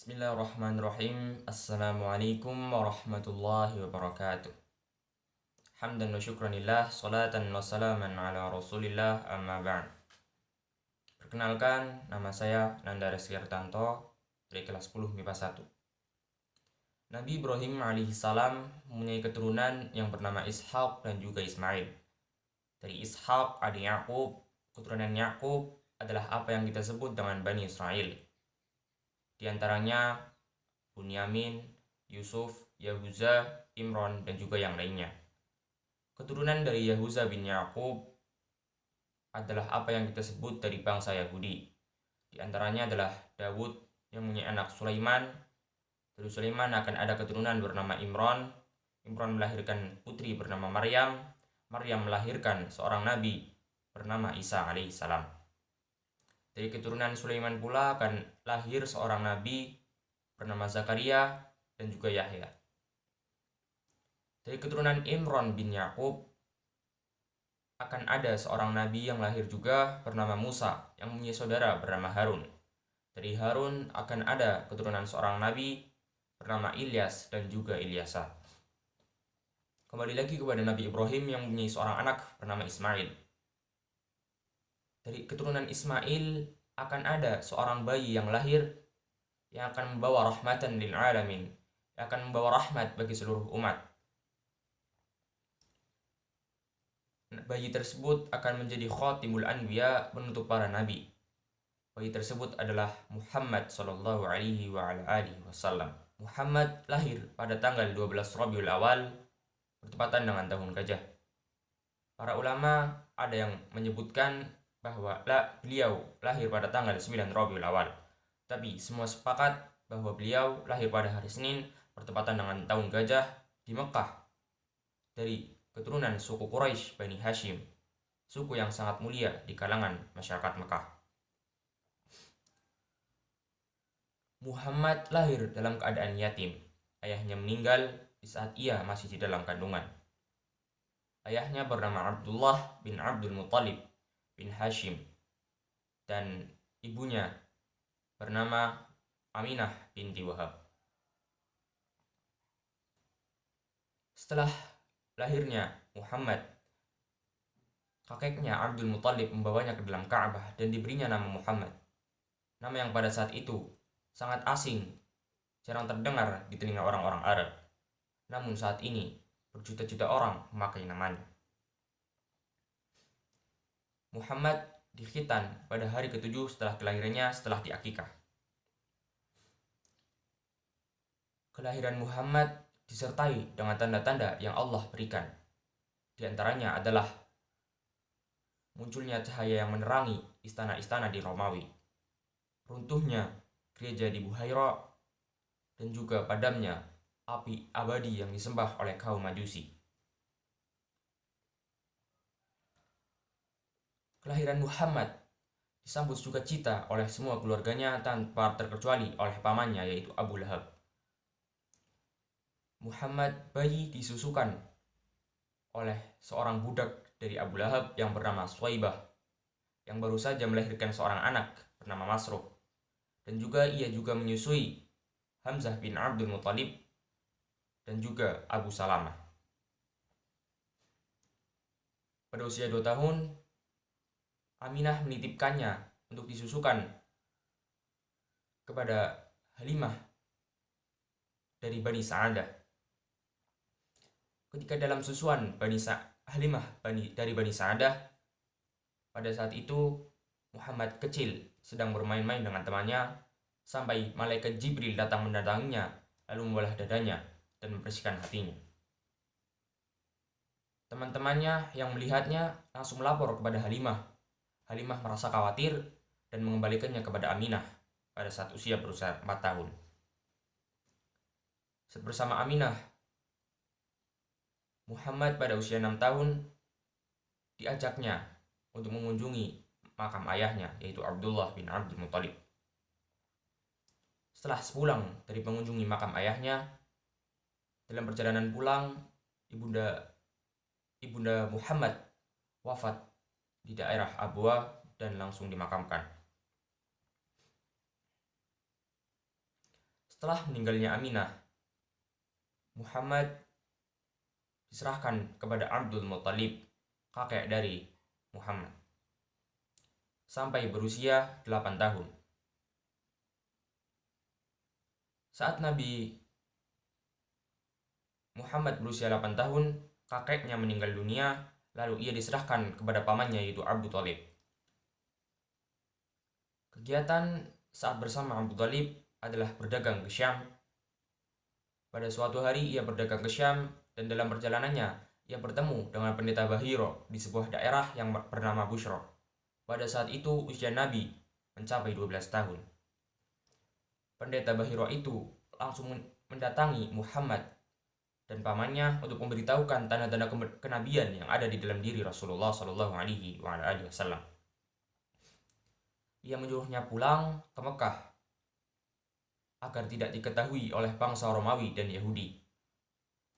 Bismillahirrahmanirrahim. Assalamualaikum warahmatullahi wabarakatuh. Hamdan wa syukranillah, salatan wa salaman ala rasulillah, amma ba'd. Perkenalkan, nama saya Nanda Rizky Artanto dari kelas 10 MIPA 1. Nabi Ibrahim alaihissalam mempunyai keturunan yang bernama Ishak dan juga Ismail. Dari Ishak ada Yakub. Keturunan Yakub adalah apa yang kita sebut dengan Bani Israel. Di antaranya Bunyamin, Yusuf, Yahuza, Imron, dan juga yang lainnya. Keturunan dari Yahuza bin Yakub adalah apa yang kita sebut dari bangsa Yahudi. Di antaranya adalah Daud yang mempunyai anak Sulaiman. Dari Sulaiman akan ada keturunan bernama Imron. Imron melahirkan putri bernama Maryam. Maryam melahirkan seorang nabi bernama Isa alaihissalam. Dari keturunan Sulaiman pula akan lahir seorang nabi bernama Zakaria dan juga Yahya. Dari keturunan Imron bin Yakub akan ada seorang nabi yang lahir juga bernama Musa yang mempunyai saudara bernama Harun. Dari Harun akan ada keturunan seorang nabi bernama Ilyas dan juga Ilyasa. Kembali lagi kepada Nabi Ibrahim yang mempunyai seorang anak bernama Ismail. Dari keturunan Ismail akan ada seorang bayi yang lahir yang akan membawa rahmatan lil alamin, yang akan membawa rahmat bagi seluruh umat. Bayi tersebut akan menjadi khatimul anbiya, penutup para nabi. Bayi tersebut adalah Muhammad sallallahu alaihi wasallam. Muhammad lahir pada tanggal 12 Rabiul Awal bertepatan dengan tahun gajah. Para ulama ada yang menyebutkan bahwa beliau lahir pada tanggal 9 Rabiul Awal. Tapi semua sepakat bahwa beliau lahir pada hari Senin bertepatan dengan tahun gajah di Mekah dari keturunan suku Quraisy Bani Hashim, suku yang sangat mulia di kalangan masyarakat Mekah. Muhammad lahir dalam keadaan yatim. Ayahnya meninggal di saat ia masih di dalam kandungan. Ayahnya bernama Abdullah bin Abdul Muttalib bin Hashim dan ibunya bernama Aminah binti Wahab. Setelah lahirnya Muhammad, kakeknya Abdul Muttalib membawanya ke dalam Ka'bah dan diberinya nama Muhammad. Nama yang pada saat itu sangat asing, jarang terdengar di telinga orang-orang Arab. Namun saat ini berjuta-juta orang memakai namanya. Muhammad dikhitan pada hari ke-7 setelah kelahirannya setelah diakikah. Kelahiran Muhammad disertai dengan tanda-tanda yang Allah berikan. Di antaranya adalah munculnya cahaya yang menerangi istana-istana di Romawi, runtuhnya gereja di Buhaira, dan juga padamnya api abadi yang disembah oleh kaum Majusi. Kelahiran Muhammad disambut sukacita oleh semua keluarganya tanpa terkecuali oleh pamannya yaitu Abu Lahab. Muhammad bayi disusukan oleh seorang budak dari Abu Lahab yang bernama Swaibah yang baru saja melahirkan seorang anak bernama Masruq, dan juga ia juga menyusui Hamzah bin Abdul Muttalib dan juga Abu Salamah. Pada usia 2 tahun, Aminah menitipkannya untuk disusukan kepada Halimah dari Bani Sa'adah. Ketika dalam susuan Halimah dari Bani Sa'adah, pada saat itu Muhammad kecil sedang bermain-main dengan temannya sampai malaikat Jibril datang mendatanginya lalu membelah dadanya dan membersihkan hatinya. Teman-temannya yang melihatnya langsung melapor kepada Halimah. Halimah merasa khawatir dan mengembalikannya kepada Aminah pada saat usia berusia 4 tahun. Saat bersama Aminah, Muhammad pada usia 6 tahun diajaknya untuk mengunjungi makam ayahnya yaitu Abdullah bin Abdul Muttalib. Setelah sepulang dari mengunjungi makam ayahnya, dalam perjalanan pulang, ibunda Muhammad wafat di daerah Abwa dan langsung dimakamkan. Setelah meninggalnya Aminah, Muhammad diserahkan kepada Abdul Muthalib, kakek dari Muhammad, sampai berusia 8 tahun. Saat Nabi Muhammad berusia 8 tahun, kakeknya meninggal dunia, lalu ia diserahkan kepada pamannya yaitu Abu Thalib. Kegiatan saat bersama Abu Thalib adalah berdagang ke Syam. Pada suatu hari ia berdagang ke Syam dan dalam perjalanannya ia bertemu dengan pendeta Bahiro di sebuah daerah yang bernama Bushra. Pada saat itu usia Nabi mencapai 12 tahun. Pendeta Bahiro itu langsung mendatangi Muhammad dan pamannya untuk memberitahukan tanda-tanda kenabian yang ada di dalam diri Rasulullah Shallallahu Alaihi Wasallam. Ia menyuruhnya pulang ke Mekah agar tidak diketahui oleh bangsa Romawi dan Yahudi,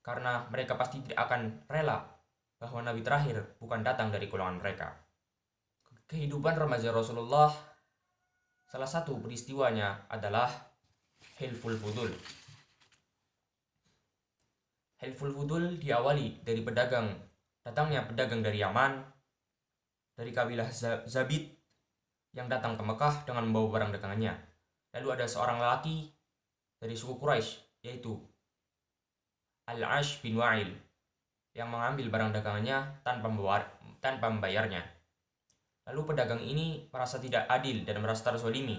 karena mereka pasti tidak akan rela bahwa Nabi terakhir bukan datang dari golongan mereka. Kehidupan remaja Rasulullah, salah satu peristiwanya adalah Hilful Fudul. Hilful Fudul diawali dari datangnya pedagang dari Yaman, dari kabilah Zabid yang datang ke Mekah dengan membawa barang dagangannya. Lalu ada seorang lelaki dari suku Quraisy, yaitu Al-Ash bin Wa'il, yang mengambil barang dagangannya tanpa membayarnya. Lalu pedagang ini merasa tidak adil dan merasa terzolimi.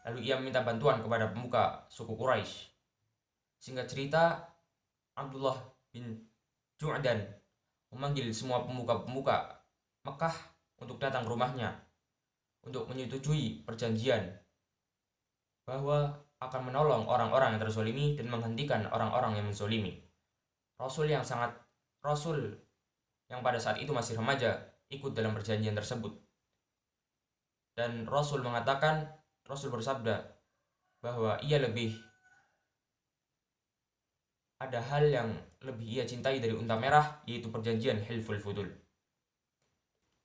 Lalu ia meminta bantuan kepada pemuka suku Quraisy. Singkat cerita, Abdullah bin Ju'dan memanggil semua pemuka-pemuka Mekah untuk datang ke rumahnya untuk menyetujui perjanjian bahwa akan menolong orang-orang yang terzolimi dan menghentikan orang-orang yang menzolimi. Rasul yang pada saat itu masih remaja ikut dalam perjanjian tersebut. Dan Rasul bersabda bahwa ada hal yang lebih ia cintai dari unta merah, yaitu perjanjian Hilful Fudul.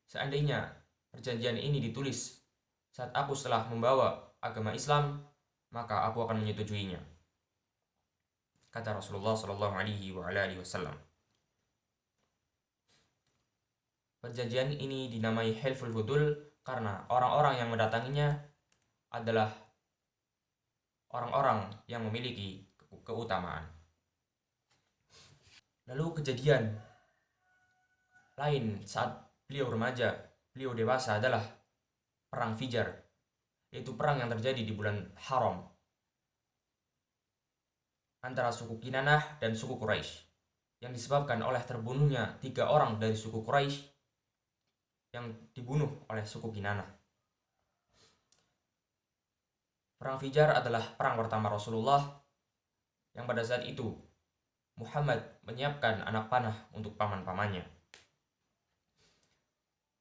Seandainya perjanjian ini ditulis saat aku setelah membawa agama Islam, maka aku akan menyetujuinya, kata Rasulullah Shallallahu Alaihi Wasallam. Perjanjian ini dinamai Hilful Fudul karena orang-orang yang mendatanginya adalah orang-orang yang memiliki keutamaan. Lalu kejadian lain saat beliau dewasa adalah Perang Fijar, yaitu perang yang terjadi di bulan Haram antara suku Kinanah dan suku Quraisy, yang disebabkan oleh terbunuhnya 3 orang dari suku Quraisy yang dibunuh oleh suku Kinanah. Perang Fijar adalah perang pertama Rasulullah, yang pada saat itu Muhammad menyiapkan anak panah untuk paman-pamannya.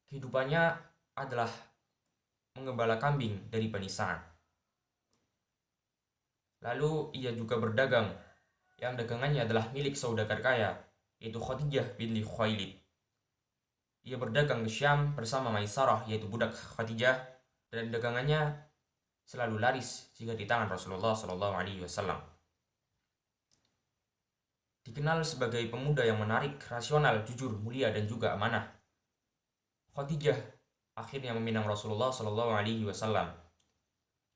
Kehidupannya adalah menggembala kambing dari Bani Sa'ad. Lalu ia juga berdagang, yang dagangannya adalah milik saudagar kaya, yaitu Khadijah binti Khuwailid. Ia berdagang ke Syam bersama Maisarah, yaitu budak Khadijah, dan dagangannya selalu laris jika di tangan Rasulullah SAW. Dikenal sebagai pemuda yang menarik, rasional, jujur, mulia, dan juga amanah. Khadijah akhirnya meminang Rasulullah SAW.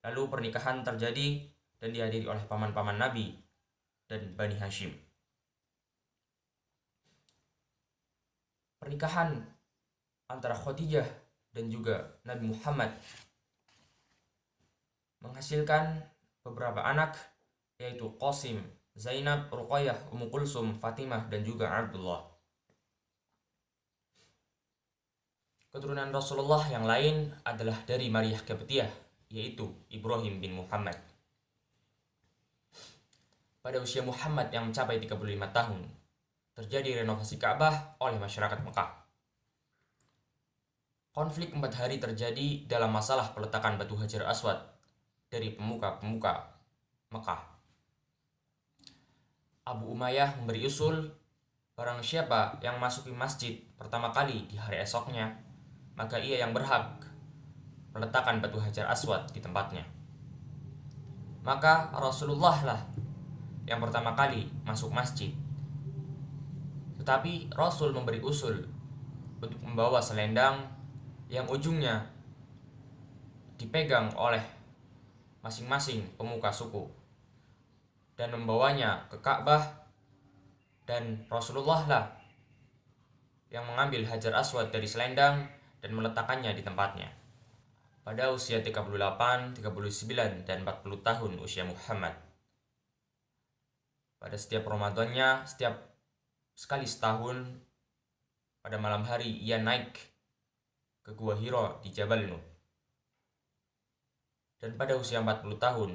Lalu pernikahan terjadi dan dihadiri oleh paman-paman Nabi dan Bani Hashim. Pernikahan antara Khadijah dan juga Nabi Muhammad menghasilkan beberapa anak, yaitu Qasim, Zainab, Ruqayyah, Ummu Kulsum, Fatimah, dan juga Abdullah. Keturunan Rasulullah yang lain adalah dari Maryah Qibtiyah, yaitu Ibrahim bin Muhammad. Pada usia Muhammad yang mencapai 35 tahun, terjadi renovasi Ka'bah oleh masyarakat Mekah. Konflik 4 hari terjadi dalam masalah peletakan batu Hajar Aswad dari pemuka-pemuka Mekah. Abu Umayyah memberi usul, barang siapa yang masuki masjid pertama kali di hari esoknya, maka ia yang berhak meletakkan batu Hajar Aswad di tempatnya. Maka Rasulullah lah yang pertama kali masuk masjid. Tetapi Rasul memberi usul untuk membawa selendang yang ujungnya dipegang oleh masing-masing pemuka suku dan membawanya ke Ka'bah, dan Rasulullah lah yang mengambil Hajar Aswad dari selendang dan meletakkannya di tempatnya. Pada usia 38, 39, dan 40 tahun usia Muhammad. Pada setiap Ramadannya, setiap sekali setahun, pada malam hari ia naik ke Gua Hira di Jabal Nur. Dan pada usia 40 tahun,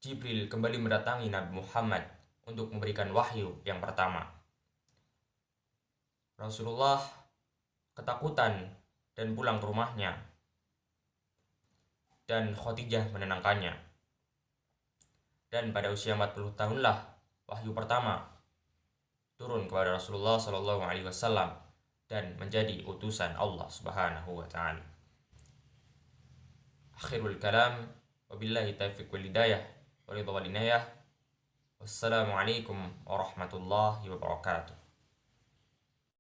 Jibril kembali mendatangi Nabi Muhammad untuk memberikan wahyu yang pertama. Rasulullah ketakutan dan pulang ke rumahnya, dan Khadijah menenangkannya. Dan pada usia 40 tahunlah wahyu pertama turun kepada Rasulullah SAW dan menjadi utusan Allah Subhanahu wa taala. Akhirul kalam, wabillahi taufiq wal hidayah, wa ridha wal inayah. Wassalamualaikum warahmatullahi wabarakatuh.